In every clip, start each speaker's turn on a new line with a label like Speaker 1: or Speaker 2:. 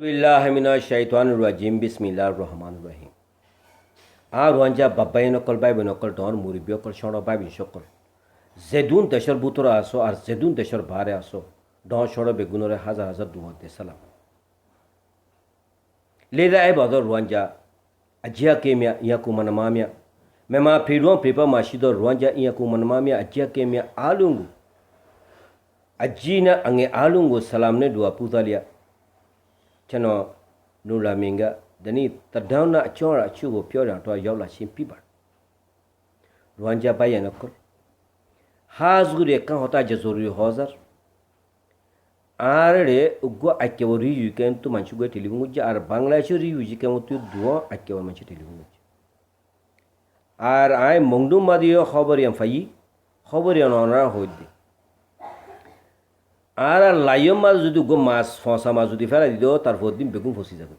Speaker 1: Bismillahirrahmanirrahim. Bismillahirrahmanirrahim. Ruanja babay nokol bay nokol don muribyo kol shono bay binshokol. Zedun deşer butura aso ar zedun deşer bahare aso. Don shono begunore hazar hazar duhante salam. Leda ay bador ruanja ajia kemia iyaku manamamia. Mema piruan pipa mashido ruanja iyaku manamamia ajia kemia alungu. Ajina ange alungu salamne dua putalia. Chano nula minga dani tadauna chora chugo pyora to yawla shimpibar ruanja bayana kor hazgure kan hota jazuri hozar arre uggo akewori yuken tu manchugo telivungu ar bangladeshi yujiken tu duo akewa manchu telivungu ar ay mongdum madiyo khabariyan fayi khabariyan onara hoydi Ara layo mas যদি গো মাছ ফসা মাছ যদি ফেলা দিত তারপর দিন বেগুন foci যাবে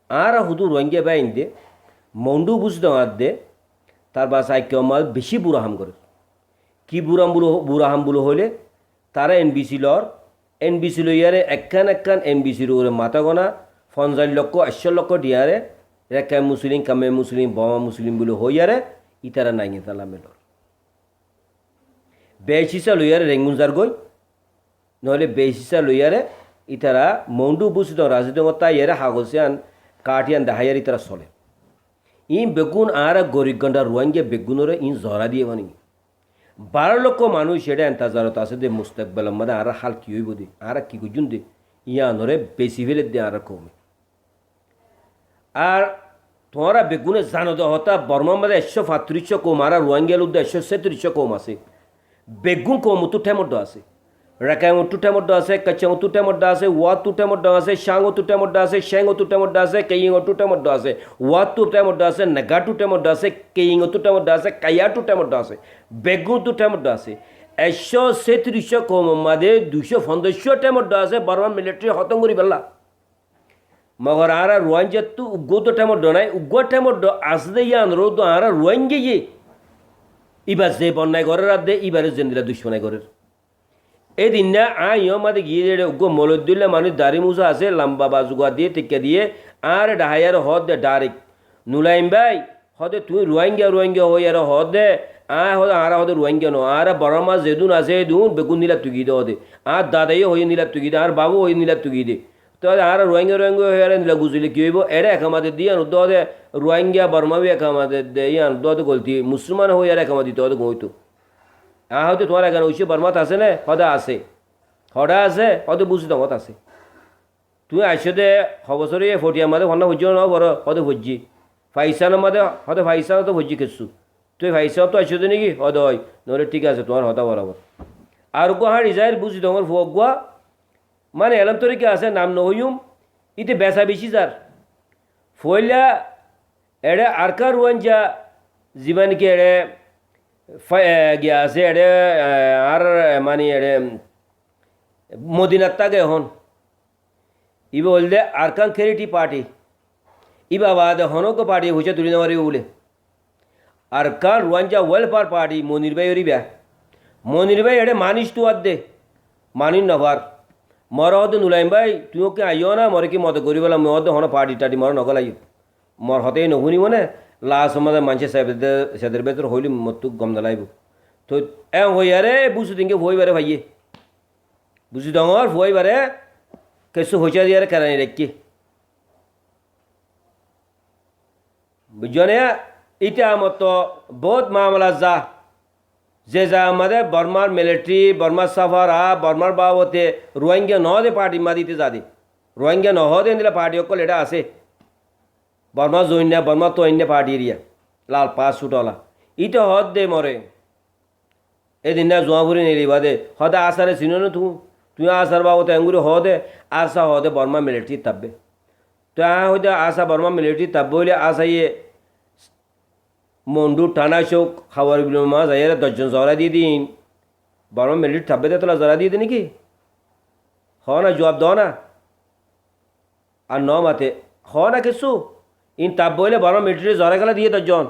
Speaker 1: আরা হুদু রঙ্গে বাইন দে মন্ডু বুঝ দেওয়ার দে তার বাসায় কেউ মাছ বেশি বুড়াহাম করে কি বুড়াহাম বুলো হলে তারা এনবিসি লইয়ারে একখান এনবিসির ওরে মাথা গোনা 50 লক্ষ 80 লক্ষ ডিয়ারে রেখা মুসলিম কামে মুসলিম বোমা মুসলিম বলে হইয়ারে ইতারা নাই তালা মেলর বেশিসা লইয়ারে রেঙ্গুনজার গই নহলে বেশিসা লইয়ারে ইতারা মন্ডু বুঝিত রাজনীতি ইয়েরে হাগসিয়ান কাটিয়ান দেখাইয়ার ইতারা চলে ই বেগুন আর গরিবগন্ডা রোয়াঙ্গে বেগুনরে ই জরা দিয়ে মানে 12 লক্ষ মানুষ সেটা এন্তাজারত আছে দে মুস্তাকবেল মানে আর হাল কি হইব দে আর কি গুজুন দে ইয়ানরে বেশি ফেলে দে আর কমে আর তোমরা বেগুনে জানো তো হতা বর্মা মধ্যে 135 কম আর রোয়াঙ্গের উদ্দে 137 কম আছে বেগুন কম তো ঠেমড আছে Rakang tutemodda ase, kachang tutemodda ase, wat tutemodda ase, shango tutemodda ase, shango tutemodda ase, kayingo tutemodda ase, wat tutemodda ase, naga tutemodda ase, kayingo tutemodda ase, kaya tutemodda ase, begun tutemodda ase. 137 কম মাদে 250 টেমড্ডা আছে বারমান military খতম করি বেলা মগর আরা রোয়াঞ্জা তো উগ্গো তো টেমড্ডা নাই উগ্গো টেমড্ডা আসদে ইয়ান rho তো আরা রোয়াঞ্জে ইবার যে বন্যায় ঘরের আদে ইবারে জেন্দিলা দুশ্মনায় ঘরের এই দিন না আইও মাদে গিয়ে উগ্গো মলদ্দুল্লা মানুষ দাড়ি মুসা আছে লম্বা বাজুগা দিয়ে টিকা দিয়ে আর ডাহায়ার হদ দে ডাইরেক্ট নুলাইম ভাই হদে তুই রোয়াঙ্গা হই আর হদে হদে আর হদে রোয়াঙ্গা নো আর বড় মাছ যেদুন আছে দুন বেগুন নিলা তুগি দে হদে আর দাদাইও হই নিলা তুগি দে আর বাবু হই নিলা তুগি দে তো আর রোয়াঙ্গা হয়ে আর নিলা গুজলি কি হইব এরা একামাদের দিয়ে আনো দে রোয়াঙ্গা বর্মাবি একামাদের দে ইয়ান দে গলতি মুসলমান হই আর একামাদি তো গইতো হয়তো তোমার এখানে ওইসে বর্মাত আছে না হদা আছে হদে বুঝি দমত আছে তুই আসে দে হবছরে ফটিয়া মাদে হন্না ভোজ্য ন বড় হদে ভোজ্জি ফাইসানো মাদে হদে ফাইসানো তো ভোজ্জি খেসু তুই ফাইসাও তো আসে নাকি হদে হয় নহলে ঠিক আছে তোমার হতা বরাবর আর গো হ্যাঁ রিজাইল বুঝি তোমার ফুয়া মানে এলাম তরিকে আছে নাম নহইম ইতে বেচা বেশি যার ফইলা এড়ে আরকার রুয়াঞ্জা জীবনকে এড়ে গিয়া আছে এড়ে আর মানে এড়ে মদিনার তাকে হন ইবে বললে আরকান খেরিটি পার্টি ইবা বাদে হনক পার্টি হয়েছে তুলি নেওয়ারি বলে আরকান রুয়াঞ্জা ওয়েলফেয়ার পার্টি মনির ভাই ওরি ব্যা মনির ভাই এড়ে মানিস তু দে মানিন নভার মর হতে নুলাইম ভাই তুই ওকে আইও না মরে কি মত করি বলা মদ হন পার্টি টাটি মর নকল আইও মর হতেই নহুনি মানে লাস্ট আমাদের মানুষ সেদের ভেতর হইলি মত গম নালাইব তো হই আরে বুঝু দিনকে ভই বারে ভাইয়ে বুঝি ডর ভই বারে কেসু হইচা দিয়ে কেরানি রেখি বুঝনে ইটা মতো বহুত মামলা যা আমাদের বর্মার মিলিটারি বর্মার সাফার বর্মার বাবতে রোহিঙ্গা নহদে পার্টি মাদিতে যাদে রোহিঙ্গা নহদে দিলে পার্টি অকল এটা আছে বর্মা জৈন্যা বর্মা তো অন্য পার্টি এরিয়া লাল পাঁচ সুটলা ইটা হদ দে মরে এদিন না জোয়া ফুরি নেই বাদে হদে আসারে চিনো না তুই আসার বাবতে এঙ্গুরি হদে আসা হদে বর্মা মিলিটারি তাববে তো হইতে আসা বর্মা মিলিটারি তাববে হইলে আসা ইয়ে মন্ডু টানা চোখ খাবার বিলো মাছ যাই 10 জন জরা দিয়ে দিন বর্মা মিলিটারি তাববে তোলা জরা দিয়ে দিন নাকি না জবাব দাও না আর ন মাতে না কিছু ইন তাপ বইলে বর্মা মিলিটারি জরা গেলা দিয়ে 10 জন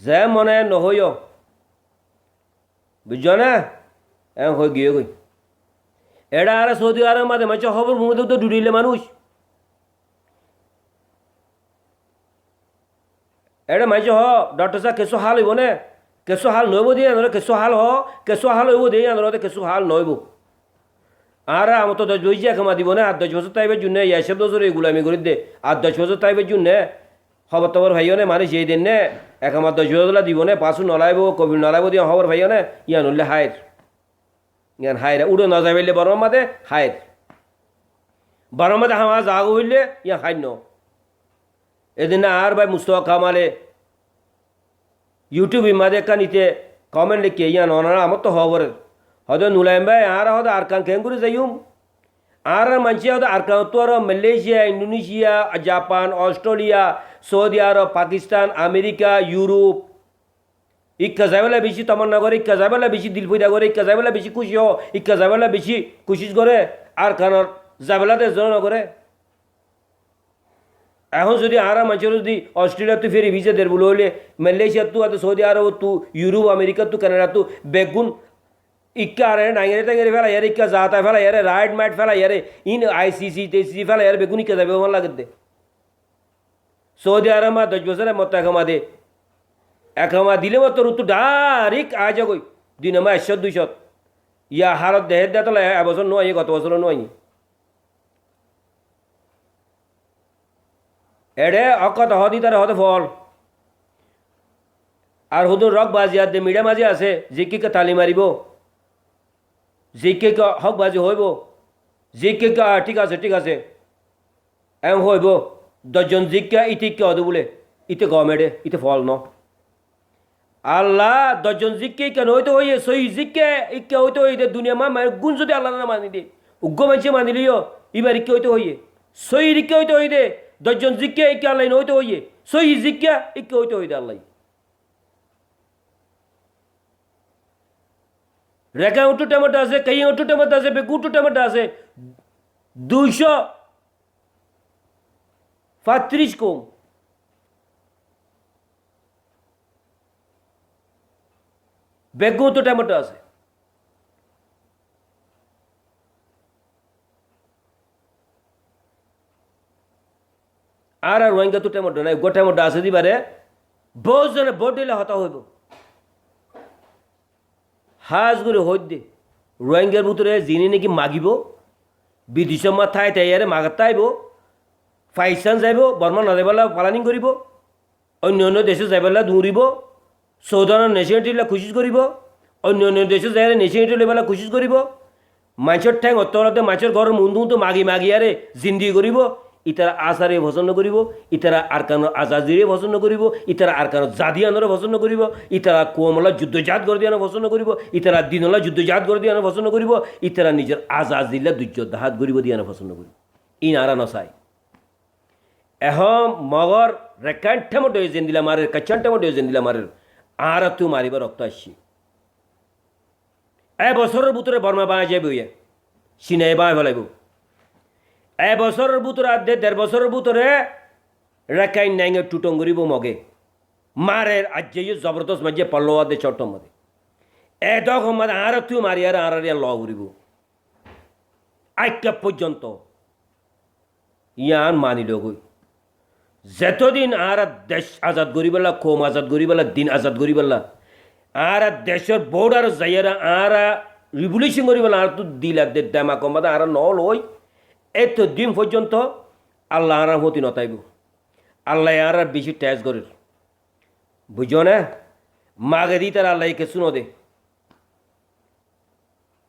Speaker 1: যে মনে নহইও বুঝছ না হয়ে গিয়ে গই এরা আর সৌদি আরব মাঝে মাঝে খবর মধ্যে তো ডুডিলে মানুষ এটা মাঝে হ ডক্টর সাহেব কেসো হাল হইব নে কেসো হাল নইব দিয়ে আনরে কেসো হাল হ কেসো হাল হইব দিয়ে আনরে কেসো হাল নইব আর আমার তো 10 বছর একামা দিব না আর 10 বছর তাইবের জন্য এসব বছর এই গুলামি করে দে আর 10 বছর তাইবের জন্য খবর টবর ভাইও নে মানে সেই দিন নে একামা 10 বছর দিব নে পাঁচু নলাইব কবির নলাইব দিয়ে খবর ভাইও নে ইয়ান হলে হায়ের ইয়ান হায়ের উড়ে না যাইলে বড় মাদে হায়ের বড় মাদে হামা জাগ হইলে ইয়া হাইন এদিন আর ভাই মুস্তফা কামালে ইউটিউবে মাঝে কানিতে কমেন্ট লিখে ইয়া ননারা আমার তো খবরের হয়তো নুলাইম ভাই আর হয়তো আর কান কেন করে যাইম আর মানুষ হয়তো আর কান তো আর Malaysia Indonesia Japan Australia Saudi Arab Pakistan America Europe ইক্কা যাইবেলা বেশি তমন্না করে ইক্কা যাইবেলা বেশি দিল পয়দা করে ইক্কা যাইবেলা বেশি খুশি হ ইক্কা যাইবেলা বেশি কোশিশ করে আর কানের যাবেলাতে জন করে এখন যদি আর মানুষের যদি অস্ট্রেলিয়া তো ফেরি ভিসা দের বলে হলে মালয়েশিয়া তো আর সৌদি আরব তো ইউরোপ আমেরিকা তো কানাডা তো বেগুন ইক্কা আর নাইরে টাঙ্গেরে ফেলা ইয়ারে ইক্কা যাতা ফেলা ইয়ারে রাইড মাইট ফেলা ইয়ারে ইন আইসিসি টেসিসি ফেলা ইয়ারে বেগুন ইক্কা যাবে আমার লাগে দে সৌদি আরব মা 10 বছরের মতো একামা দে একামা দিলে মতো ঋতু ডাইরেক্ট আজ গই দিন আমার 100-200 ইয়া হারত দেহের দে তো এবছর নয় গত বছর নয় এডে অকত হদি তার হতে ফল আর হুদুর রক বাজি আর দে মিডিয়া মাঝে আছে জিকে তালি মারিব জিকে হক বাজি হইব জিকে ঠিক আছে এম হইব 10 জন জিকা ইটিকে হদু বলে ইতে গমেডে ইতে ফল ন আল্লাহ 10 জন জিকে কেন হইতে হইয়ে সই জিকে ইকে হইতে হইতে দুনিয়া মা গুণ যদি আল্লাহ না মানি দে উগ্র মানুষে মানিলিও এবার ইকে হইতে হইয়ে সই রিকে হইতে হইতে 10 জন জিকে ইকে আল্লাহ হইতে হইয়ে সই জিকা ইকে হইতে হইতে আল্লাহ রেখা উঠু টমেটো আছে কাই উঠু টমেটো আছে বেগুটু টমেটো আছে 235 কম বেগুন তো টমেটো আছে আর রোহিঙ্গা তো টমেটো নাই গো টমেটো আছে দিবারে বহু জনে ভোট দিলে হতা হইব হাজ করে হইত দে রোহিঙ্গার ভিতরে যিনি নাকি মাগিব বিদেশৰ মাথায় তাইয়ারে মাগাত আইব ফাইসান যাইব বর্মা না যাইবেলা প্লানিং করিব অন্য অন্য দেশে যাইবেলা দৌড়িব সৌদানের নেশনালিটিলা কোশিশ করিব অন্য অন্য দেশে যাই নেশনালিটি লেবেলা কোশিশ করিব মাছের ঠ্যাং অত্তরতে মাছের ঘরের মুন্দু মাগি মাগিয়ারে জিন্দি করিব ইতারা আচারে ভজন করিব ইতারা আরকানোর আজাজিরে ভজন করিব ইতারা আরকানোর জাদিয়ানোর ভজন করিব ইতারা কোমলা যুদ্ধজাত করে দিয়ানো ভজন করিব ইতারা দিনলা যুদ্ধজাত করে দিয়ানো ভজন করিব ইতারা নিজের আজাজিলা দুর্যোধাত করিব দিয়ানো ভজন করিব ইন আরা নসাই এখন মগর রেকান্ঠে মতো যেন দিলা মারের কাচ্চান্ঠে মতো যেন দিলা মারের আর তুই মারিব রক্ত আসছি এবছরের ভিতরে বর্মা বাঁয়া যাইব ইয়ে সিনাই বাঁয়া ফেলাইব এবছরের ভিতরে আর 1.5 বছরের ভিতরে রেকাইন নাইঙে টুটং করিব মগে মারের আজ যে জবরদস্ত মাঝে পল্লবা দে চট্ট মাদে এদক মাদে আর তুই মারি আর আর ল করিব আইকা পর্যন্ত ইয়ান মানিল গই যতদিন আর দেশ আজাদ করি পেলা কোম আজাদ করি পেলা দিন আজাদ করি পেলা আর দেশের বর্ডার যাইয়ারা আর রিভলিউশন করি পেলা আর তো দিলা দে দামা কমাদা আর নল ওই এত দিন পর্যন্ত আল্লাহ আর হতি নতাইব আল্লাহ আর বেশি ট্যাচ করে বুঝো না মাগে দি তার আল্লাহ কে শুনো দে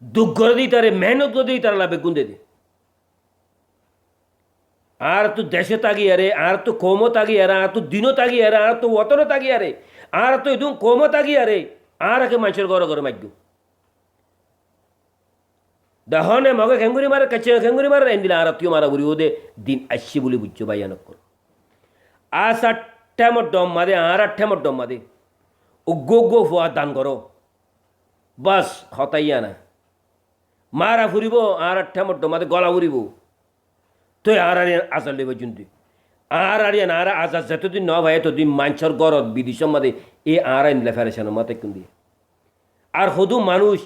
Speaker 1: দুঃখ করে দিই তারে মেহনত করে দিই তার আল্লাহ বেগুন দে আর তো দেশে তাগি আরে আর তো কমও তাগি আরে আর তো দিনও তাগি আরে আর তো অতনও তাগি আরে আর তো একদম কমও তাগি আরে আর একে মানুষের ঘরে ঘরে মাগ্য দহনে মগে খেঙ্গুরি মারে কাছে খেঙ্গুরি মারে এন্দিলা আর তুই মারা বুড়ি ওদে দিন আসছি বলে বুঝছো ভাইয়ানক কর আর 8 ডম মাদে আর 8 ডম মাদে উগ্গো গো ফুয়া দান করো বাস হতাইয়া না মারা ফুরিব আর 8 ডম মাদে গলা ফুরিব তুই আর আজার লেবে জুন্তি আর আরিয়ান আর আজাদ যতদিন ন ভাই এতদিন মাঞ্চর গরদ বিদেশের মাদে এ আর আইনলা ফেরেছেন মাতে কোন দিয়ে আর হদু মানুষ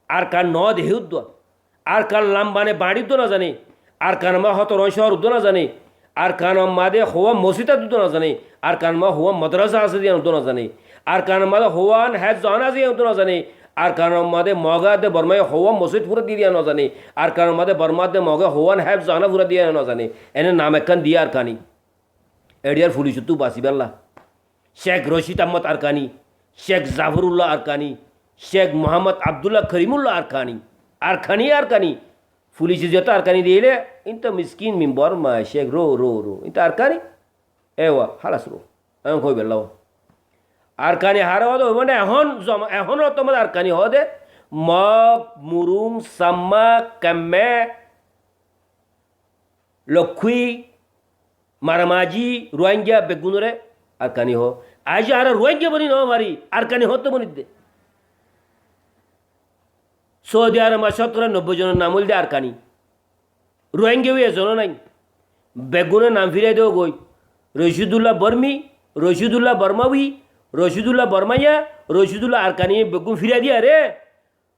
Speaker 1: আর কার ন দেহুদ আর কান লাম্বানে বাড়ি তো না জানে আর কান মা হত শহর উদ্দ না জানে আর কান মাদে হওয়া মসজিদা দুটো না জানে আর কান মা হওয়া মাদ্রাসা আছে দিয়ে উদ্দ না জানে আর কান মাদে হওয়ান হ্যাজ জানা দিয়ে উদ্দ না জানে আর কান মাদে মগা দে বর্মায় হওয়া মসজিদ পুরো দিয়ে না জানে আর কান মাদে বর্মা দে মগা হওয়ান হ্যাজ জানা পুরো দিয়ে না জানে এনে নাম একখান দিয়ে আর কানি এডিয়ার ফুলিশ তু বাসিবাল্লা শেখ রশিদ আহমদ আরকানি শেখ জাফরুল্লাহ আরকানি শেখ মোহাম্মদ আবদুল্লাহ করিমুল্লাহ আরকানি আরকানি পুলিশে যত আরকানি দিলে ইনতো মিসকিন মিম্বর মা শেখ রো ইনতো আরকানি এওয়া হালাস রো এখন কই বেলাও আরকানি হারা হতো মানে এখনও তোমার আরকানি হদে মগ মুরুং সাম্মা কাম্মে লক্ষী মারামাজি রোহিঙ্গা বেগুনরে আরকানি হ আজ আর রোহিঙ্গা বনি ন মারি আরকানি হতো বনি দে সৌদি আরব 90 জনের নাম হইল দে আরকানি রোহিঙ্গা এজনও নাই বেগুনের নাম ফিরাই দেও গই রশিদুল্লাহ বর্মি রশিদুল্লাহ বর্মাউই রশিদুল্লাহ বর্মাইয়া রশিদুল্লাহ আরকানি বেগুন ফিরাই দিয়া রে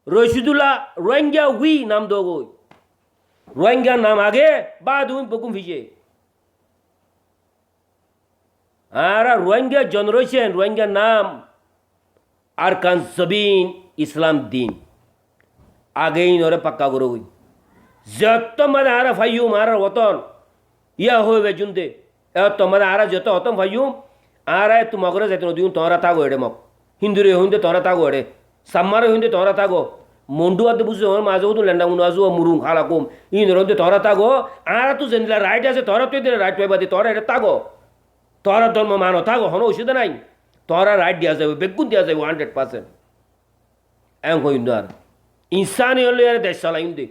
Speaker 1: রশিদুল্লাহ রোহিঙ্গা উই নাম দো গই রোহিঙ্গা নাম আগে বাদ বেগুন ফিজে আর রোহিঙ্গা জেনারেশন রোহিঙ্গা নাম আরকান জবিন ইসলাম দিন আগেই নরে পাক্কা করে হই যত মানে আরা ফাইয়ুম আর ওতন ইয়া হইবে জুনতে এত মানে আরা যত অতম ফাইয়ুম আর তু মগরে যাইতে নদীন তোরা তাগো এডে মগ হিন্দুরে হইতে তোরা তাগো এডে সাম্মারে হইতে তোরা তাগো মন্ডু আদে বুঝে ওর মাঝে তো লেন্ডা মুনু আজু মুরুং হালাকুম ইন রইতে তোরা তাগো আর তু জেনলা রাইট আছে তোরা তুই দিলে রাইট পাইবা দি তোরা এটা তাগো তোরা ধর্ম মানো থাকো হনো অসুবিধা নাই তোরা রাইট দিয়া যাবে বেগুন দিয়া যাবে 100% এম কইন্দু আর ইনসানিয়ত এর দেশ চালাইন্দে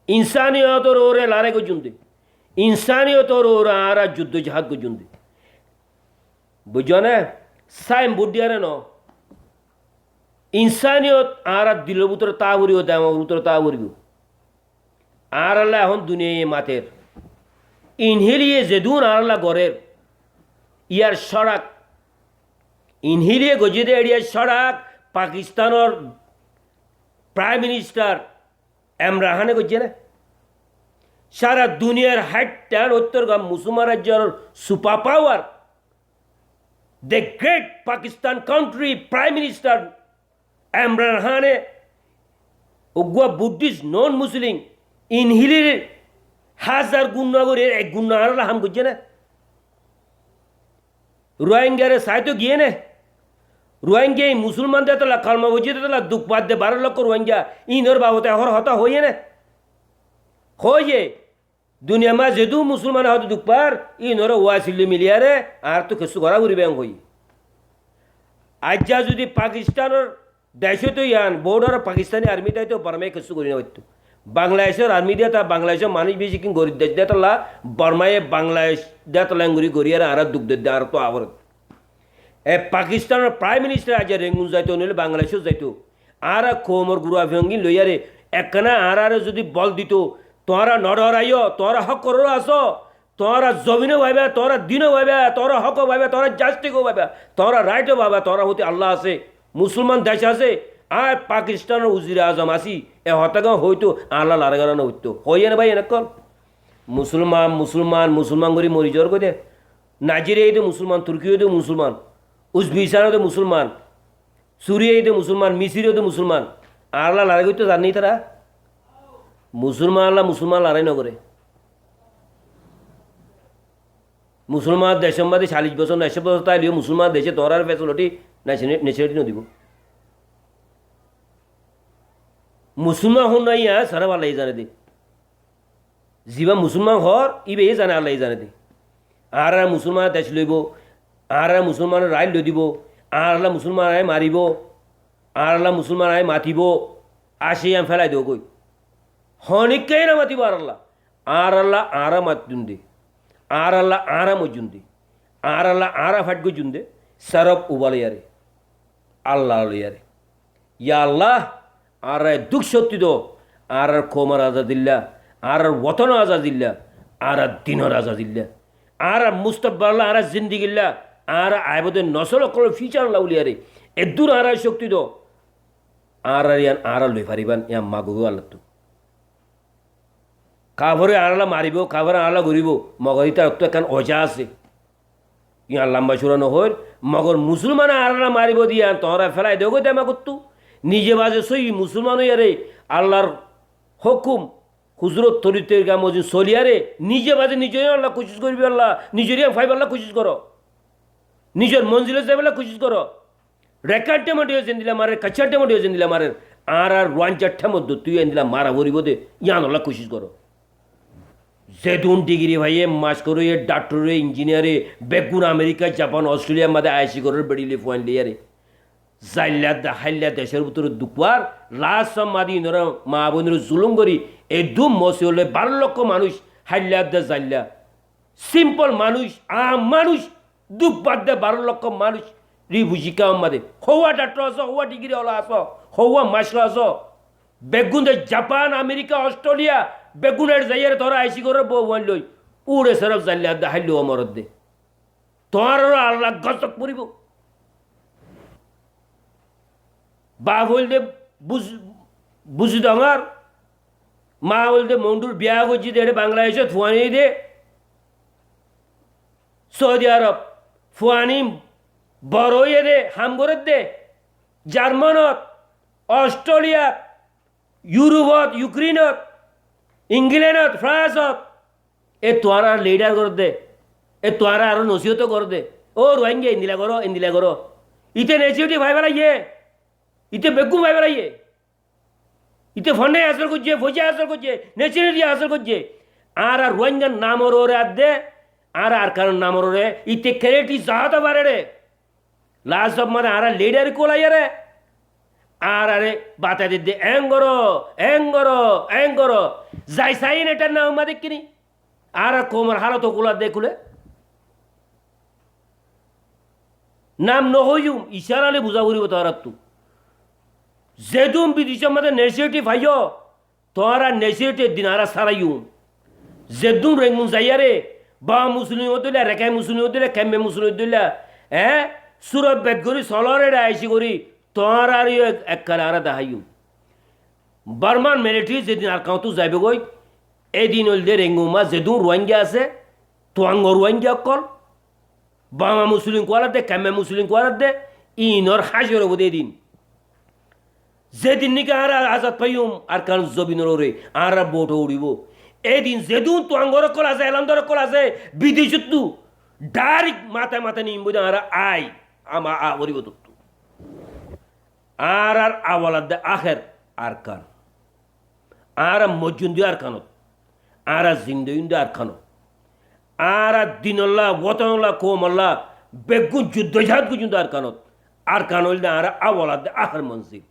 Speaker 1: ইনসানিয়তর ওরে লারে গজুন্দে ইনসানিয়তর ওরা আর যুদ্ধ জাহাদ গজুন্দে বুঝো না সাইম বুডিয়ারে ন ইনসানিয়ত আর দিলের ভিতরে তা ভরিও দেমার ভিতরে তা ভরিও আর আল্লাহ এখন দুনিয়া মাতের ইনহেলিয়ে যেদুন আর আল্লাহ গড়ের ইয়ার সড়ক ইনহিলিয়ে গজিদে এরিয়ার সড়ক পাকিস্তানের প্রাইম মিনিস্টার ইমরান খানে গজে না সারা দুনিয়ার হাইটার উত্তরগাম মুসলমান রাজ্যের super power the great Pakistan country prime minister Imran খানে উগুয়া বুদ্ধিস্ট নন মুসলিম ইনহিলির হাজার গুণনগরের এক গুণনগর হাম গজে না রোহিঙ্গারে সাইতো গিয়ে নে রোহিঙ্গা এই মুসলমান দে তোলা কালমা বুঝিয়ে তোলা দুঃখ বাদ দে 12 লক্ষ রোহিঙ্গা ইনর বাবতে হর হতা হইয়ে নে হইয়ে দুনিয়া মা যেদু মুসলমান হতো দুঃখ পার ইনর ওয়াসিল্লি মিলিয়ারে আর তো কিছু করা ঘুরি ব্যাং হই আজ্জা যদি পাকিস্তানের দেশে তো ইয়ান বর্ডার পাকিস্তানি আর্মি তাই তো বর্মায় কিছু করি না হইতো বাংলাদেশের আর্মি দিয়ে তা বাংলাদেশের মানুষ বেশি কিন গরিব দেশ দিয়ে তোলা বর্মায় বাংলাদেশ দিয়ে তোলা গরি গরিয়ার আর দুঃখ দে আর তো আবার এ পাকিস্তানের প্রাইম মিনিস্টার আজ রেঙ্গুন যাইতো নিলে বাংলাদেশেও যাইতো আর কোমর গুরুয়া ভঙ্গি লইয়ারে একখানা আর যদি বল দিত তোরা নডরাইও তোরা হক করো আসো তোরা জমিনও ভাইবা তোরা দিনও ভাইবা তোরা হকও ভাইবা তোরা জাস্টিকও ভাইবা তোরা রাইটও ভাইবা তোরা হতে আল্লাহ আছে মুসলমান দেশ আছে আর পাকিস্তানের উজির আজম আসি এ হতাগাঁও হইতো আল্লাহ লারাগানো হইতো হইয়ে না ভাই এনেকল মুসলমান মুসলমান মুসলমান করি মরি জ্বর করে নাইজেরিয়াতে মুসলমান তুর্কিতে মুসলমান উজবেকিস্তানতে মুসলমান সুরিয়াতে মুসলমান মিসিরিতে মুসলমান আল্লাহ লড়াই করতে জানি তারা মুসলমান আল্লাহ মুসলমান লড়াই নকরে মুসলমান দেশের মধ্যে 40 বছর 90 বছর তাই লিও মুসলমান দেশে তোরার ফেসিলিটি নেশারিটি নদিব মুসলমান হন নাই সারা আল্লাহ জানে দে যিবা মুসলমান হর ইবে জানে আল্লাহ জানে দে আর মুসলমান দেশ লইব আর মুসলমানের রায় লৈ দিব আর মুসলমান আয় মারিব আর মুসলমান আয় মাতিব আসি আমি ফেলাই দেব কই হনিকাই না মাতিব আর আল্লাহ আরা মাতুন্দে আর আল্লাহ আরা মজুন্দে আর আল্লাহ আরা ফাট গজুন্দে সরব উবাল ইয়ারে আল্লাহ ইয়ারে ইয়া আল্লাহ আর দুঃখ সত্যি দো আর কোমর আজাদিল্লা আর ওতন আজাদিল্লা আর দিনর আজাদিল্লা আর মুস্তকবাল্লা আর জিন্দিগিল্লা আর আইবদে নসল অকল ফিচার লাউলিয়ারে এদুর আর শক্তি দো আর ইয়ান আর লই পারিবান ইয়া মাগু আল্লাহ তো কাভরে আনালা মারিব কাভরে আনালা ঘুরিব মগর ইতার তো এখন অজা আছে ইয়ার লম্বা চূড়ানো হইল মগর মুসলমান আনালা মারিব দিয়া তোরা ফেলাই দেবো দেমা করতু নিজে বাজে সই মুসলমান ইয়ারে আল্লাহর হুকুম হুজরত তরিতের গামজি চলিয়ারে নিজে বাজে নিজে আল্লাহ কোশিশ করবি আল্লাহ নিজেরই ফাইব আল্লাহ কোশিশ করো নিজের মঞ্জিলে যাবে কোশিশ করো রেকার্ডে মাটি হয়েছেন দিলা মারের কাছাটে মাটি হয়েছেন দিলা মারের আর ওয়ান চারটার মধ্যে তুই এন দিলা মারা ভরিব দে ইয়ান আল্লাহ কোশিশ করো যেদুন ডিগ্রি ভাইয়ে মাস্করে ডাক্তরে ইঞ্জিনিয়ারে বেগুন আমেরিকা জাপান অস্ট্রেলিয়ার মধ্যে আইসি করার বেড়িলে ফোয়ান লিয়ারে জাইল্লা হাইল্লা দেশের ভিতরে দুপুয়ার লাস্ট সব মাদি ইনরা মা বোনের জুলুম করি এই দু মসি হলে 12 লক্ষ মানুষ হাইল্লা দে জাইল্লা সিম্পল মানুষ মানুষ দুপ বাদ দে 12 লক্ষ মানুষ রিভুজিকা মাদে হওয়া ডাক্তার আস হওয়া ডিগ্রি ওলা আস হওয়া মাস্টার আস বেগুন জাপান আমেরিকা অস্ট্রেলিয়া বেগুনের যাইয়ারে তোরা আইসি করে বউ লই উড়ে সরব জাইল্লা দে হাইল্লো অমরত দে তোমার আল্লাহ গজক পড়িব বাপ হইলে বুঝি ডাঙর মা বলতে মন্ডুর বিয়া করছি দে বাংলাদেশে ফুয়ানি দে সৌদি আরব ফুয়ানি বড় হইয়ে দে হামগরের দে জার্মানত অস্ট্রেলিয়াত ইউরোপত ইউক্রেনত ইংল্যান্ডত ফ্রান্সত এ তোয়ারা লিডার করে দে এ তোয়ারা আরো নসিহত করে দে ও রোহিঙ্গা ইন্দিলা করো ইতে নেচিউটি ভাই বেড়াইয়ে ইতে বেগুন ভাই বেড়াইয়ে ইতে ফন্ডে আসল করছে ফৌজে আসল করছে নেচিউটি আসল করছে আর রোহিঙ্গার নামর ওরে আর দে আর কারণ নামর ওরে ইতে ক্রেডিট যাহত পারে রে লাস্ট সব মানে আর লিডার কোলাই রে আর আরে বাতা দিতে এং করো যাই সাইন এটার নাম মাদে কিনি আর কোমর হালত কোলা দেখুলে নাম নহইম ইশারালে বুঝা করিব তোর তু যেদুম বিদেশের মধ্যে নেসিটি ভাইও তোরা নেসিটি দিনারা সারাইম যেদুম রেঙ্গুন যাইয়ারে বা মুসলিম দিলে রেখাই মুসলিম দিলে কেম্বে মুসলিম দিলে সুরত বেদ করি সলরে আইসি করি তোর আর এককালে আর দেখাইম বার্মান মিলিটারি যেদিন আর কাউতো যাইবে গই এদিন হল দে রেঙ্গুমা যেদুম রোহিঙ্গা আছে তোয়াঙ্গ রোহিঙ্গা অকল বামা মুসলিম কোয়ার দে কেম্বে মুসলিম কোয়ার দে ইনর হাজির হব দিন যেদিন নিকে আর আজাদ পাইম আর কারণ জবিনর ওরে আর বোট উড়িব এদিন যেদিন তোয়াঙ্গর কল আছে এলামদর কল আছে বিদেশত তু ডাইরেক্ট মাথায় নিম বুঝে আর আই আমা আবরিব তো আর আওয়ালাদ দে আখের আর কান আর মজুন্দি আর কানত আর জিন্দুইন্দি আর খানো আর দিনল্লাহ ওতনল্লাহ কোমল্লাহ বেগুন যুদ্ধ জাহাদ গুজুন্দ আর কানল দে আর আওয়ালাদ দে আখের মনসিল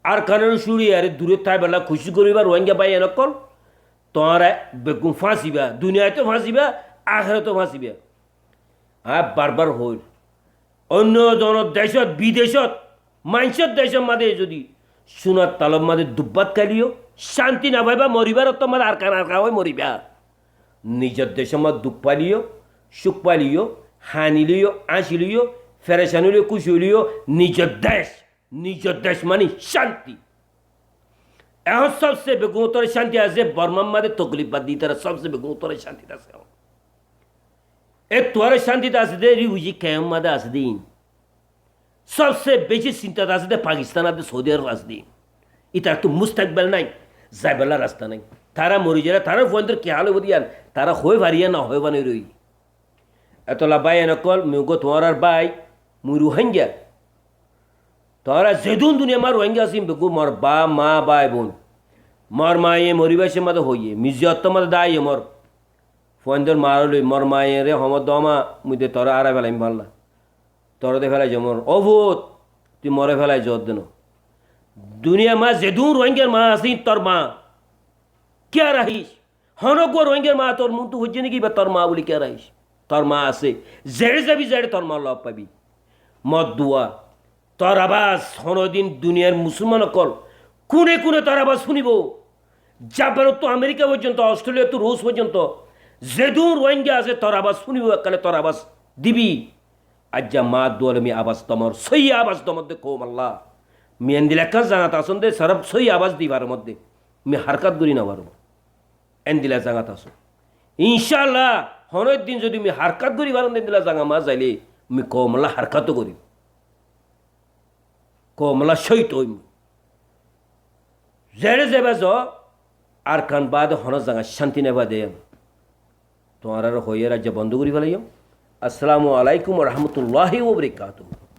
Speaker 1: আর কানের শুড়ি আরে দূরে তাই বেলা খুশি করিবা রোহিঙ্গা পাই এনেকল তোরা বেগুন ফাঁসিবা দুনিয়াতে ফাঁসিবা আখেরাতে ফাঁসিবা বারবার হইল অন্য জন দেশত বিদেশত মানুষের দেশের মাঝে যদি সোনার তালব মাঝে দুব্বাত খাইলিও শান্তি না পাইবা মরিবার তো মাঝে আর কানা হয়ে মরিবা নিজের দেশের মাঝে দুঃখ পালিও সুখ পালিও হানিলিও আসিলিও ফেরেশানিলিও খুশি হইলিও নিজের দেশ মানে শান্তি এখন সবচেয়ে বেগুনতরে শান্তি আছে বর্মার মাঝে তকলিফ বাদ দিয়ে তারা সবচেয়ে বেগুনতরে শান্তিতে আছে এ তোর শান্তিতে আছে দে রিউজি কেম মাঝে আছে দিন সবচেয়ে বেশি চিন্তাটা আছে দে পাকিস্তান আছে সৌদি আরব আছে দিন ইতার তো মুস্তাকবেল নাই যাইবেলা রাস্তা নাই তারা মরি যায় তারা ফোনদের কে হাল দিয়ান তারা হয়ে পারিয়া না হয়ে বানি রই এতলা বাই এনেকল মুগো তোমার আর বাই মুই রোহিঙ্গা তোরা যেদুন দুনিয়া মার রোহিঙ্গা আসিম বেগু মর বা মা বাই বোন মর মায়ে মরিবাসে মাঝে হইয়ে মিজিয়ত মাঝে দায় মর ফোনদের মারলি মর মায়ে রে হমর দমা মুই দে তোরা আড়াই ফেলাই ভাল না তোরা দে ফেলাই মর অভূত তুই মরে ফেলাই জোর দেন দুনিয়া মা যেদুন রোহিঙ্গার মা আসি তোর মা কে রাহিস হনক রোহিঙ্গার মা তোর মুখ তো হচ্ছে নাকি বা তোর মা বলি কে রাহিস তোর মা আছে জেড়ে যাবি জেড়ে তোর মা লভ পাবি মদ দুয়া তোর আবাস হনদিন দুনিয়ার মুসলমান কল কোনে কোনে তোর আবাস শুনিব জাপান তো আমেরিকা পর্যন্ত অস্ট্রেলিয়া তো রুশ পর্যন্ত যেদুন রোহিঙ্গা আছে তোর আবাস শুনিব একালে তোর আবাস দিবি আজ যা মা দুয়ারে মি আবাস তোমার সই আবাস তোমার দে কোম আল্লাহ মেহেন্দি লেখা জানাত আসন দে সরব সই আবাস দিবার মধ্যে মি হারকাত করি না পারব এন দিলা জাঙাত আছো ইনশাল্লাহ হনের দিন যদি আমি হারকাত করি পারেন দিলা জাঙা মা যাইলে আমি কমলা হারকাতও করি কমলা সহিত হইম জেরে যাবে য আর কান বাদ হন জাঙা শান্তি নেবা দে তোমার আর হইয়ে রাজ্য বন্ধ করি ফেলাইম আসসালামু আলাইকুম রহমতুল্লাহি ওবরাকাতুহু